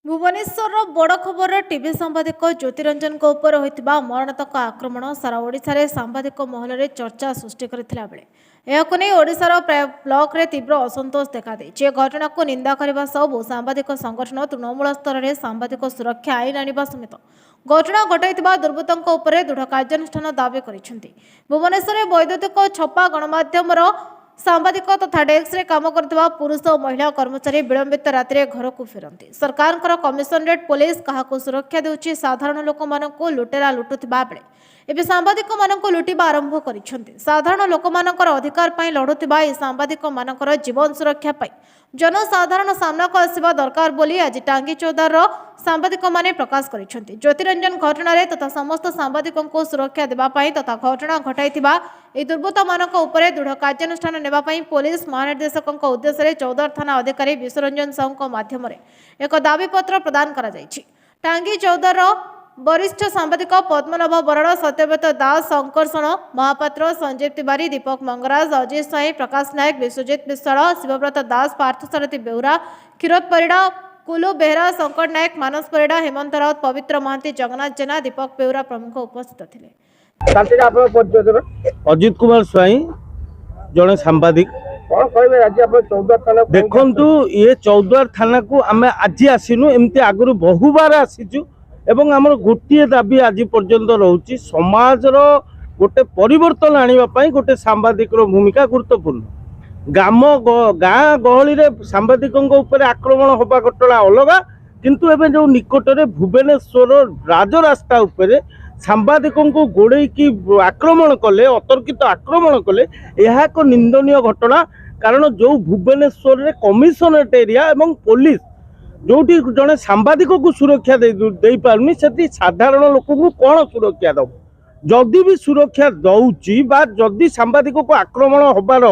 भुवनेश्वर बड़ खबर टीवी सांबादिक ज्योतिरंजन होता मरणातक आक्रमण सारा ओडिशा रे सांबादिक महल में चर्चा सृष्टि करथिला बेले एहाकु नै ओडिशार प्राय ब्लॉक रे तीव्र असंतोष देखा देछि। घटना को निंदा करने सब सांबादिक संगठन तृणमूल स्तर में सांबादिक सुरक्षा आईन आनिबा समेत घटना घटाइथिबा दुर्बृत्तों उपर दृढ़ कार्यानुष्ठान दाबी करिसेंति। भुवनेश्वर वैद्युतिक छपा गणमाध्यम सांबादिक तथा डेस्क रे काम करथिबा पुरुष और महिला कर्मचारी विलंबित राति घर को फेरती। सरकार कमिशनरेट पुलिस क्या सुरक्षा देउछि साधारण लोक मानक लुटेरा लुटुथिबा बेले एबे सांबादिक मानक लुटिबा आरंभ करिसेंति। साधारण लोक मानकर अधिकार पई लढुथिबा ए सांबादिक मानकर जीवन सुरक्षा पई जनसाधारण सामना को आसिबा दरकार बोली आज टांगी चौदार सांबादिक माने प्रकाश करिसेंति। ज्योतिरंजन घटना रे तथा समस्त सांबादिकों को सुरक्षा देबा पई तथा घटना घटाइथिबा ए दुर्बृत्त मानक उपरे दृढ़ कार्यानुष्ठान नेबा पई पुलिस महानिर्देशक उद्देश्य रे चौदार थाना अधिकारी विश्वरंजन साहू माध्यम एक दाबी पत्र प्रदान करा जायछि। टांगी चौदार वरिष्ठ सांबादिक पद्मनाभ बराड़, सत्यव्रत दास, शंकरषण महापात्र, संजीव तिवारी, दीपक मंगराज, अजित स्वाई, प्रकाश नायक, विश्वजित विश्वाल, शिवव्रत दास, पार्थसारथी बेहुरा, क्षीरोद परिड़ा, कुलू बेहरा, शंकर नायक, मानस परिड़ा, हेमंत राउत, पवित्र महांती, जगन्नाथ जेना, दीपक बेहुरा प्रमुख उपस्थित थे। अजित कुमार स्वाई जड़े सांबादिक देखु ये चौद्वार थाना को आम आज आसीनु एमती आगु बहुबार आसीचु एवं आमर गोटे दाबी आज पर्यंत रोचे समाजर गोटे परिवर्तन आने गोटे सांबादिक भूमिका गुरुत्वपूर्ण। गाँ गहली सांबादिकों उपर आक्रमण होगा घटना अलग किंतु एवं जो निकट में भुवनेश्वर राजरास्ता उपरे सांबादिकों को गोड़े की आक्रमण कले अतर्कित आक्रमण कले यह एक निंदनीय घटना। कारण जो भुवनेश्वर कमिशनरेट एरिया एवं पुलिस जोटी जड़े सांबादिक को सुरक्षा दे पारुनी से साधारण लोक को कौन सुरक्षा दब जदि भी सुरक्षा दौची जदि सांबादिक को आक्रमण होबार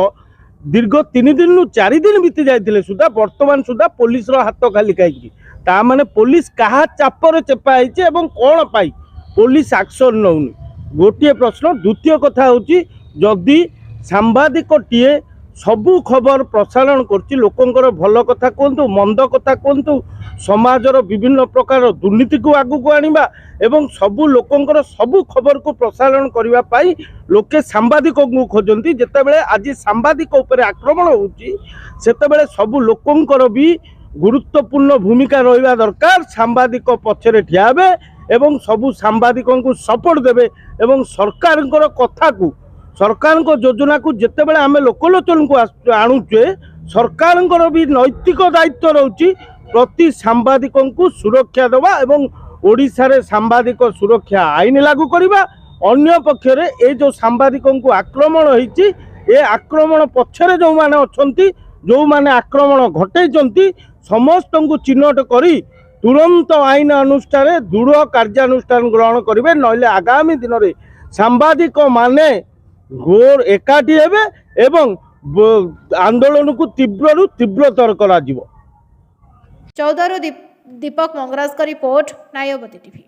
दीर्घ 3 दिन 4 दिन बीती जाते सुधा वर्तमान सुधा पुलिस हाथ खाली कहीं ताने पुलिस क्या चापर चेपाई कौन पाई पुलिस एक्शन नौनी गोटे प्रश्न। द्वितीय कथा हूँ जदि सांबादिक टीए सबू खबर प्रसारण करछि लोकंकर भल कथा कहतु मंद कथा कहतु समाजर विभिन्न प्रकार दुर्नीति को आगु को आनिबा एवं सबू लोकंकर सबू खबर को प्रसारण करिबा पाई लोके सांबादिक को खोजंती। जेतेबेले आज सांबादिक उपर आक्रमण होउछि सेतेबेले सबू लोकंकर भी गुरुत्वपूर्ण भूमिका रहिबा दरकार। सांबादिक पछरे ठिया हेबे एवं सबू सांबादिकों को सपोर्ट देबे एवं सरकारंकर कथा को सरकार योजना को जिते बड़े आम लोकलोचन को आणुचे सरकार भी नैतिक दायित्व रोचे प्रति सांबादिकों को सुरक्षा देवा एवं ओडिशा रे सांबादिक सुरक्षा आईन लागू करवा। अन्य पक्षरे ए जो सांबादिकों को आक्रमण होइछि ए आक्रमण पक्षरे जो माने अछंती जो माने आक्रमण घटैचंती समस्त को चिन्हट करी तुरंत आईन अनुष्ठान दृढ़ कार्यानुष्ठान ग्रहण करेंगे नइले आगामी दिन में सांबादिक माने घोर एकाठी हेबे एवं आंदोलन को तीव्र तीव्रतर करा जिवो। चौदारू दीपक मंगराज का रिपोर्ट, नायवती टीवी।